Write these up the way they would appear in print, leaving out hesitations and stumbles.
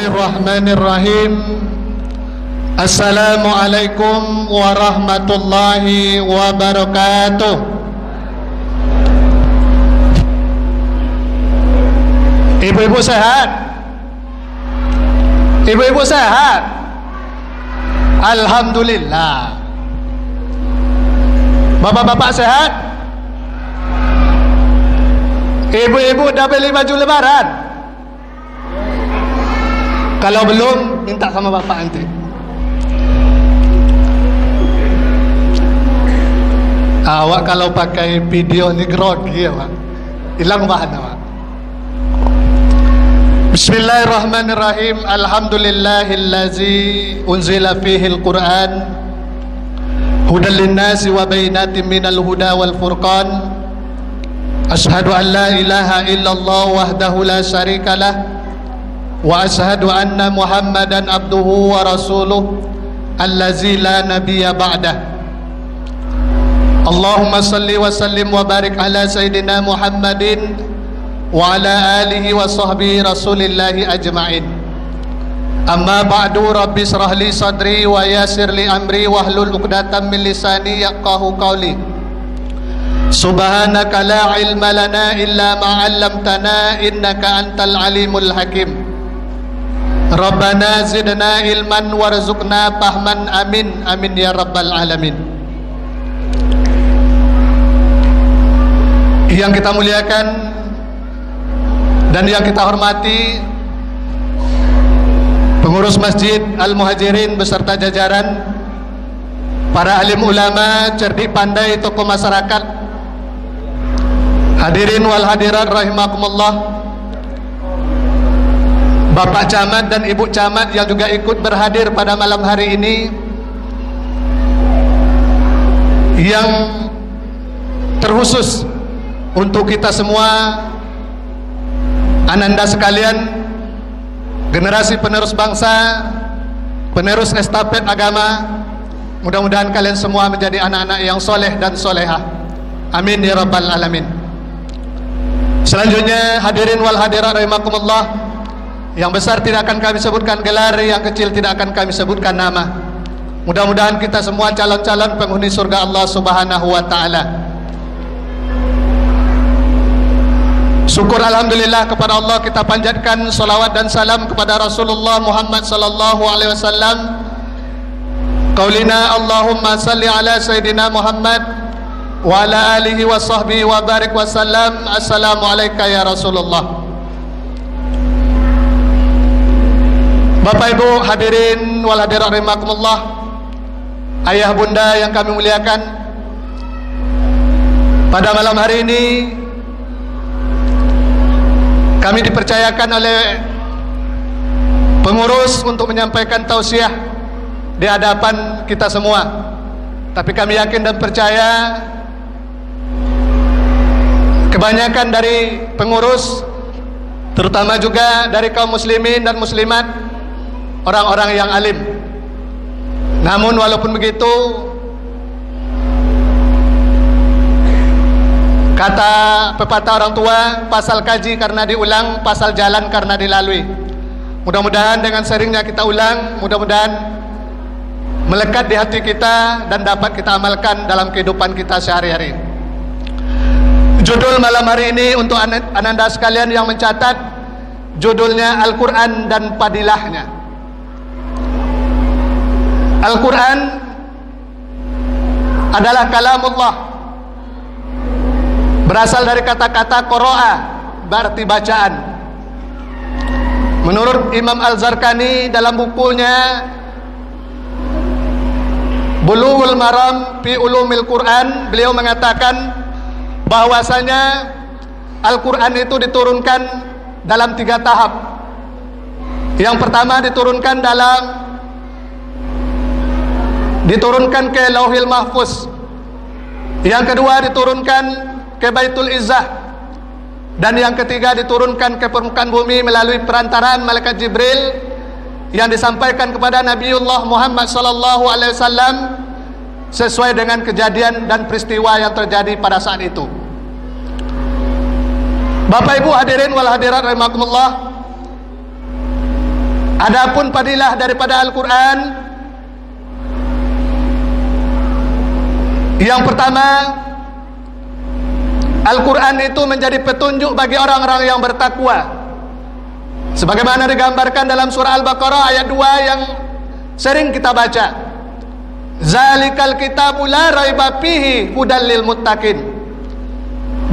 Bismillahirrahmanirrahim. Assalamualaikum warahmatullahi wabarakatuh. Ibu-ibu sehat? Ibu-ibu sehat? Alhamdulillah. Bapak-bapak sehat? Ibu-ibu dah beli baju lebaran? Kalau belum, minta sama bapak nanti. Awak kalau pakai video ni grogi ya pak, hilang bahan awak. Bismillahirrahmanirrahim. Alhamdulillahillazi unzila fihi al-Quran hudan linnasi wa bainatin minal huda wal furqan. Ashhadu an la ilaha illallah wahdahu la syarika lah wa ashhadu anna Muhammadan abduhu wa rasuluh allazi la nabiyya ba'dah. Allahumma salli wa sallim wa barik ala sayyidina Muhammadin wa ala alihi wa sahbihi rasulillahi ajma'in. Amma ba'du, rabbi shrah li sadri wa yassir li amri wahlul 'uqdatam min lisani yafqahu qawli. Subhanaka la ilma lana illa ma 'allamtana innaka antal alimul hakim. Rabbana zidna ilman warzuqna fahman, amin amin ya rabbal alamin. Yang kita muliakan dan yang kita hormati pengurus Masjid Al-Muhajirin beserta jajaran, para alim ulama, cerdik pandai, tokoh masyarakat, hadirin wal hadirat rahimakumullah, Bapak Camat dan Ibu Camat yang juga ikut berhadir pada malam hari ini, yang terkhusus untuk kita semua, ananda sekalian, generasi penerus bangsa, penerus estafet agama. Mudah-mudahan kalian semua menjadi anak-anak yang soleh dan solehah, amin ya rabbal alamin. Selanjutnya, hadirin wal hadirat rahimakumullah, yang besar tidak akan kami sebutkan gelar, yang kecil tidak akan kami sebutkan nama. Mudah-mudahan kita semua calon-calon penghuni surga Allah Subhanahu wa taala. Syukur alhamdulillah kepada Allah, kita panjatkan salawat dan salam kepada Rasulullah Muhammad sallallahu alaihi wasallam. Qaulina Allahumma salli ala sayyidina Muhammad wa ala alihi wa sahbihi wa barik wa sallam. Assalamu alayka ya Rasulullah. Bapak Ibu hadirin wal hadirat rahimakumullah, ayah bunda yang kami muliakan, pada malam hari ini kami dipercayakan oleh pengurus untuk menyampaikan tausiah di hadapan kita semua. Tapi kami yakin dan percaya kebanyakan dari pengurus, terutama juga dari kaum muslimin dan muslimat, orang-orang yang alim. Namun walaupun begitu, kata pepatah orang tua, pasal kaji karena diulang, pasal jalan karena dilalui. Mudah-mudahan dengan seringnya kita ulang, mudah-mudahan melekat di hati kita dan dapat kita amalkan dalam kehidupan kita sehari-hari. Judul malam hari ini untuk ananda sekalian yang mencatat, judulnya Al-Quran dan Padilahnya. Al-Quran adalah kalamullah, berasal dari kata-kata qara'a, berarti bacaan. Menurut Imam Al-Zarqani dalam bukunya Bulughul Maram fi Ulumil Quran, beliau mengatakan bahwasanya Al-Quran itu diturunkan dalam 3 tahap. Yang pertama diturunkan ke Lauhil Mahfuz. Yang kedua diturunkan ke Baitul Izzah, dan yang ketiga diturunkan ke permukaan bumi melalui perantaraan malaikat Jibril yang disampaikan kepada Nabiullah Muhammad sallallahu alaihi wasallam sesuai dengan kejadian dan peristiwa yang terjadi pada saat itu. Bapak Ibu hadirin wal hadirat rahimakumullah, Adapun fadilah daripada Al-Quran, yang pertama, Al-Quran itu menjadi petunjuk bagi orang-orang yang bertakwa, sebagaimana digambarkan dalam surah Al-Baqarah ayat 2 yang sering kita baca. Zalikal kitabu la raiba fihi hudal lil muttaqin.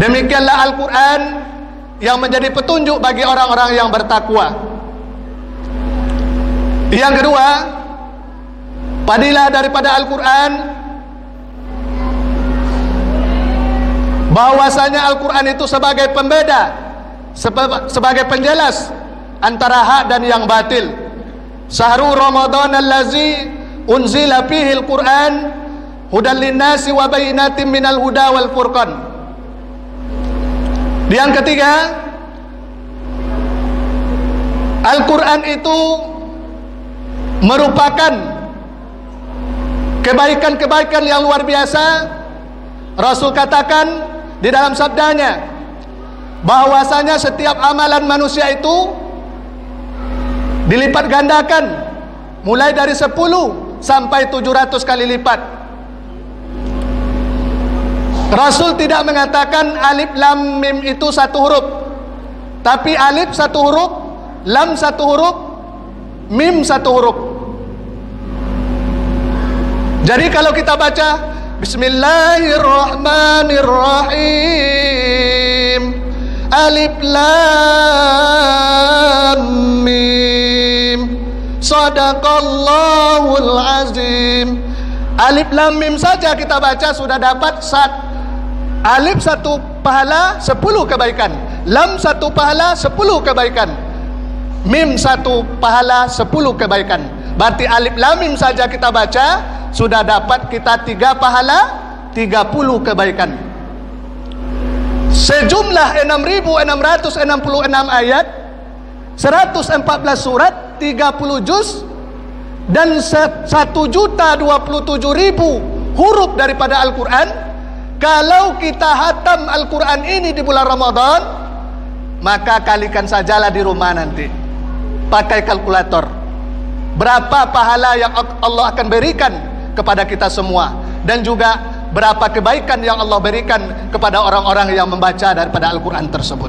Demikianlah Al-Quran yang menjadi petunjuk bagi orang-orang yang bertakwa. Yang kedua, fadilah daripada Al-Quran, bahwasanya Al-Quran itu sebagai pembeda, sebagai penjelas antara hak dan yang batil. Syahrul Ramadan allazi unzila fihi al-Quran hudan linnasi wa bayyinatin minal huda wal furqan. Yang ketiga, Al-Quran itu merupakan kebaikan-kebaikan yang luar biasa. Rasul katakan di dalam sabdanya bahwasanya setiap amalan manusia itu dilipat gandakan mulai dari 10 sampai 700 kali lipat. Rasul tidak mengatakan alif lam mim itu satu huruf, tapi alif satu huruf, lam satu huruf, mim satu huruf. Jadi kalau kita baca Bismillahirrahmanirrahim, alif lam mim, Sadaqallahul azim. Alif lam mim saja kita baca sudah dapat alif satu pahala 10 kebaikan, lam satu pahala 10 kebaikan, mim satu pahala 10 kebaikan. Berarti alif lam mim saja kita baca sudah dapat kita 3 pahala 30 kebaikan. Sejumlah 6.666 ayat, 114 surat, 30 juz, dan 1.027.000 huruf daripada Al-Quran. Kalau kita hatam Al-Quran ini di bulan Ramadan, maka kalikan sajalah di rumah nanti pakai kalkulator berapa pahala yang Allah akan berikan kepada kita semua, dan juga berapa kebaikan yang Allah berikan kepada orang-orang yang membaca daripada Al-Quran tersebut.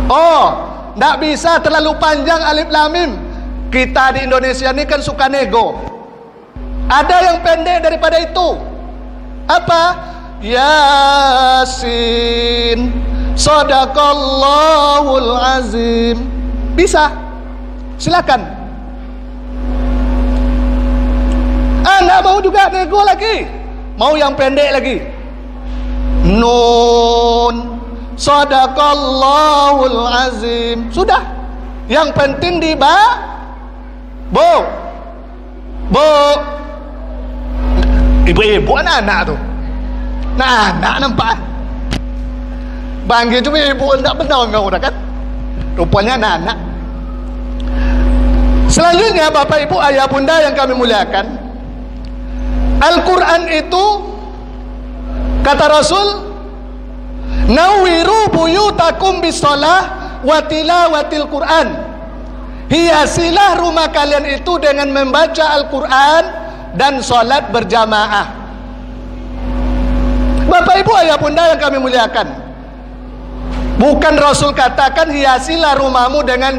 Oh, tidak bisa terlalu panjang alif lam mim. Kita di Indonesia ini kan suka nego. Ada yang pendek daripada itu. Apa? Yasin, Sadaqallahul azim. Bisa, silakan. Anda mau juga nego lagi, mau yang pendek lagi. Nun, Sadaqallahul azim. Sudah. Yang penting di bo. Ibu-ibu anak-anak tu. Nah, anak nampak. Panggil tu ibu tak benar kau dah kan. Rupanya anak-anak. Selanjutnya Bapak Ibu ayah bunda yang kami muliakan, Al-Quran itu kata Rasul, nawiru buyutakum bisolah wa tilawatil Quran. Hiasilah rumah kalian itu dengan membaca Al-Quran dan solat berjamaah. Bapak Ibu ayah bunda yang kami muliakan, bukan Rasul katakan hiasilah rumahmu dengan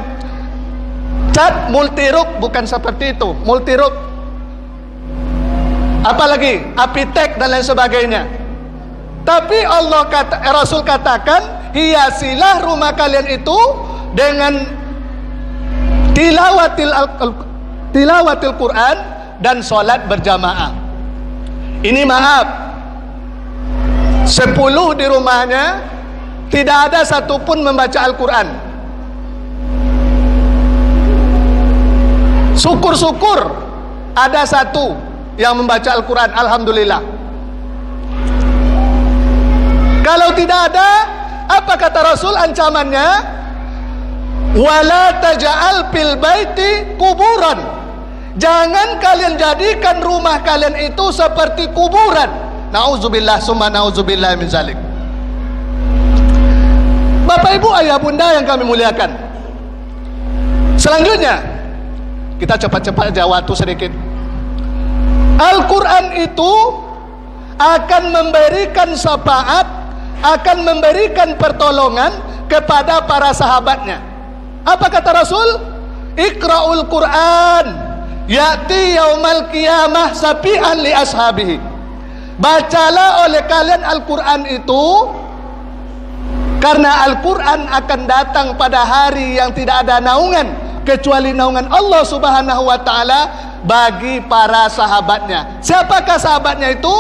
cat multiruk, bukan seperti itu. Multiruk, apalagi apitek dan lain sebagainya. Tapi Rasul katakan hiasilah rumah kalian itu dengan tilawatil Quran dan solat berjamaah. Ini maaf, 10 di rumahnya tidak ada satupun membaca Al-Quran. Syukur-syukur ada satu yang membaca Al-Quran, alhamdulillah. Kalau tidak ada, apa kata Rasul ancamannya? Wala taj'al fil baiti kuburan. Jangan kalian jadikan rumah kalian itu seperti kuburan. Nauzubillah summa nauzubillah min zalik. Bapak Ibu ayah bunda yang kami muliakan, Selanjutnya, kita cepat-cepat aja, waktu sedikit. Al-Quran itu akan memberikan syafaat, akan memberikan pertolongan kepada para sahabatnya. Apa kata Rasul? Iqra'ul Quran ya'ti yaumal qiyamah safi'an li ashabihi. Bacalah oleh kalian Al-Quran itu, karena Al-Quran akan datang pada hari yang tidak ada naungan kecuali naungan Allah Subhanahu wa ta'ala bagi para sahabatnya. Siapakah sahabatnya itu?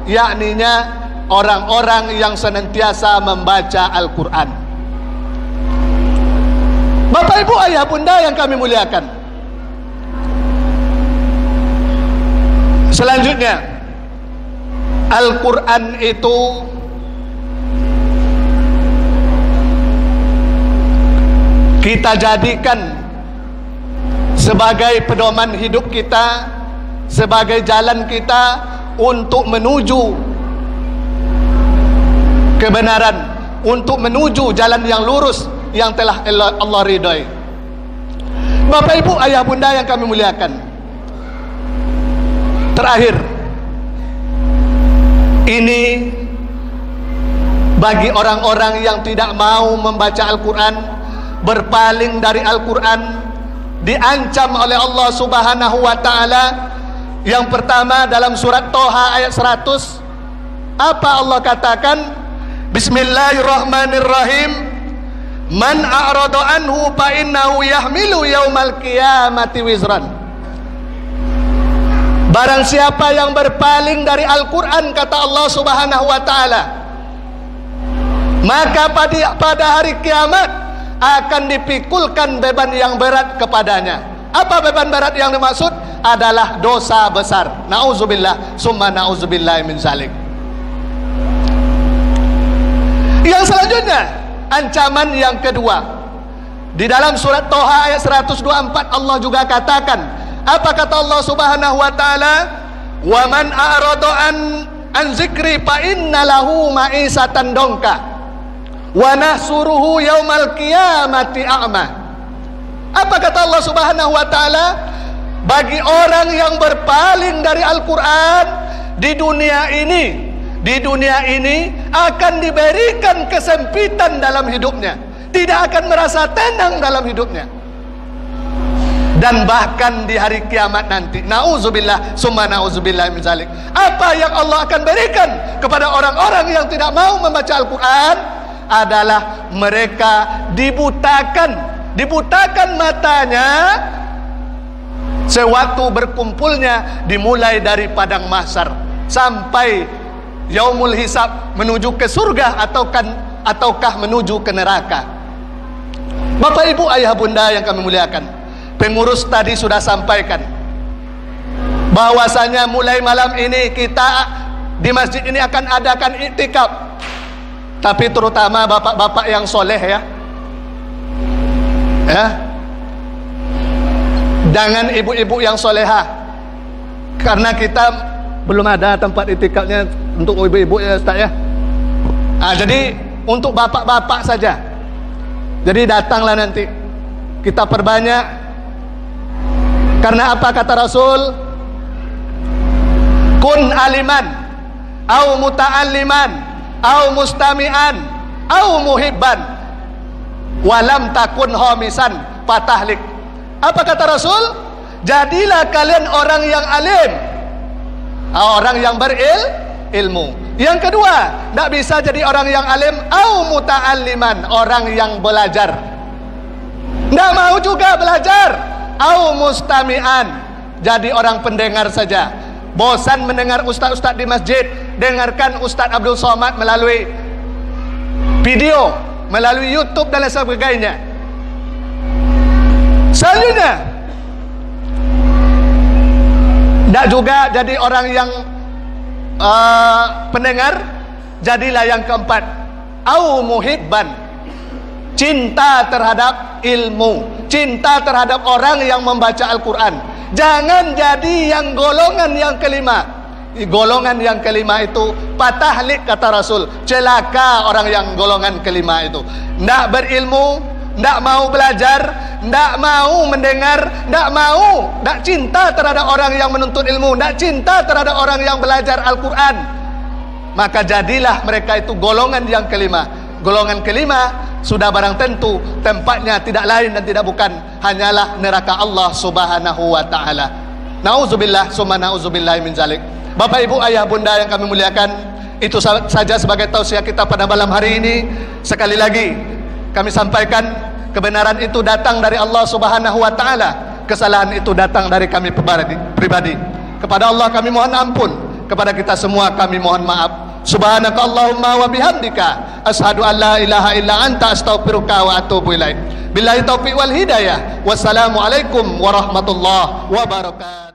Yakninya orang-orang yang senantiasa membaca Al-Quran. Bapak, ibu, ayah, bunda yang kami muliakan, selanjutnya, Al-Quran itu kita jadikan sebagai pedoman hidup kita, sebagai jalan kita untuk menuju kebenaran, untuk menuju jalan yang lurus yang telah Allah ridhai. Bapak, ibu, ayah, bunda yang kami muliakan, terakhir, ini bagi orang-orang yang tidak mau membaca Al-Quran, berpaling dari Al-Quran, diancam oleh Allah Subhanahu wa ta'ala. Yang pertama, dalam surat Toha ayat 100, apa Allah katakan? Bismillahirrahmanirrahim. Man a'rada anhu fa innahu yahmilu yaumal qiyamati wizran. Barang siapa yang berpaling dari Al-Quran, kata Allah Subhanahu wa ta'ala, maka pada hari kiamat akan dipikulkan beban yang berat kepadanya. Apa beban berat yang dimaksud? Adalah dosa besar. Na'udzubillah, summa na'udzubillah min zalik. Yang selanjutnya, ancaman yang kedua, di dalam surat Toha ayat 124 Allah juga katakan, apa kata Allah Subhanahu wa ta'ala? Wa man a'rada an zikri fa inna lahu ma'isatan dongka wa nahsuruhu yaumal qiyamati a'ma. Apa kata Allah Subhanahu wa ta'ala? Bagi orang yang berpaling dari Al-Quran di dunia ini akan diberikan kesempitan dalam hidupnya, tidak akan merasa tenang dalam hidupnya, dan bahkan di hari kiamat nanti, na'udzubillah, summa na'udzubillah min zalik, apa yang Allah akan berikan kepada orang-orang yang tidak mau membaca Al-Quran adalah mereka dibutakan matanya sewaktu berkumpulnya, dimulai dari padang mahsyar sampai yaumul hisab, menuju ke surga ataukah menuju ke neraka. Bapak, ibu, ayah, bunda yang kami muliakan, pengurus tadi sudah sampaikan bahwasanya mulai malam ini kita di masjid ini akan adakan iktikaf. Tapi terutama bapak-bapak yang soleh, ya, jangan ibu-ibu yang soleha, karena kita belum ada tempat iktikafnya untuk ibu-ibu, ya Ustaz, ya. Jadi untuk bapak-bapak saja. Jadi datanglah nanti, kita perbanyak. Karena apa kata Rasul? Kun aliman au muta'alliman au mustami'an au muhibban walam takun homisan patahlik. Apa kata Rasul? Jadilah kalian orang yang alim, orang yang berilmu. Yang kedua, tidak bisa jadi orang yang alim au muta'alliman, orang yang belajar, tidak mau juga belajar. Au mustami'an, jadi orang pendengar saja, bosan mendengar ustaz-ustaz di masjid. Dengarkan Ustaz Abdul Somad melalui video, melalui YouTube dan lain sebagainya. Selanjutnya, tidak juga jadi orang yang pendengar. Jadilah yang keempat, au muhibban, cinta terhadap ilmu, cinta terhadap orang yang membaca Al-Quran. Jangan jadi yang golongan yang kelima. Golongan yang kelima itu patahlik, kata Rasul, celaka orang yang golongan kelima itu. Tidak berilmu, tidak mau belajar, tidak mau mendengar, tidak cinta terhadap orang yang menuntut ilmu, tidak cinta terhadap orang yang belajar Al-Quran, maka jadilah mereka itu golongan yang kelima. Golongan kelima sudah barang tentu tempatnya tidak lain dan tidak bukan hanyalah neraka Allah Subhanahu wa taala. Nauzubillah summa nauzubillah min zalik. Bapak Ibu ayah bunda yang kami muliakan, itu saja sebagai tausiah kita pada malam hari ini. Sekali lagi kami sampaikan, kebenaran itu datang dari Allah Subhanahu wa taala, kesalahan itu datang dari kami pribadi. Kepada Allah kami mohon ampun, kepada kita semua kami mohon maaf. Subhanaka Allahumma wa bihamdika asyhadu an la ilaha illa anta astaghfiruka wa atubu ilaik. Billahi taufiq wal hidayah. Wassalamualaikum warahmatullahi wabarakatuh.